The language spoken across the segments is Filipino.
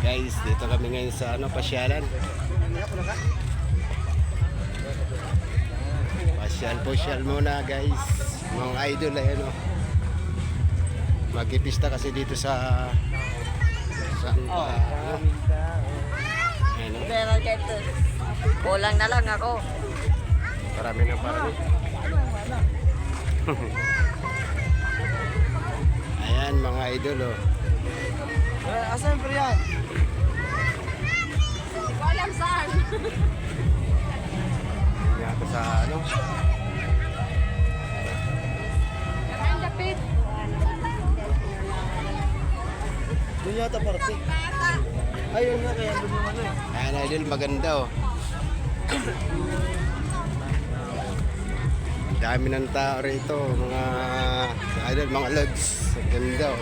Guys, dito kami ngayon sa pasyalan. Pasyal muna guys. Mga idol ay magpipista kasi dito sa Pero dito, kulang na lang ako. Parami na parami. Ayan mga idol Asan po yan? Hindi ko alam saan. Yata sa Ang lapit. Doon yata parte. Ayun nga, kaya doon yung Ayan idol, maganda Dami ng tao rito, mga idol, mga lods. Ganda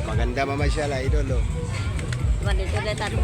Maganda mamasyal idol Dito na tayo.